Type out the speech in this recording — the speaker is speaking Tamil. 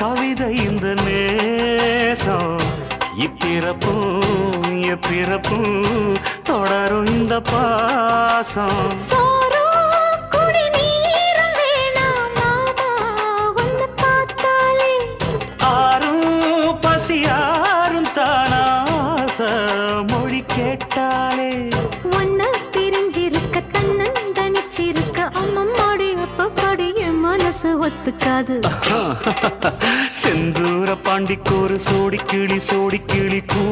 கவிதை இந்த நேசம் இப்பிறப்பும் எப்பிறப்பும் தொடரும் இந்த பாசம் ஆரும் பசியாரும் தானாச மொழி கேட்டாலே ஒன்ன பிரிஞ்சிருக்க தன்னந்தனிச்சிருக்க அம்மம்மாடி அப்பப்படி என் மனசு ஒத்துக்காது செந்தூர பாண்டிக்கோரு சோடி கிளி கூ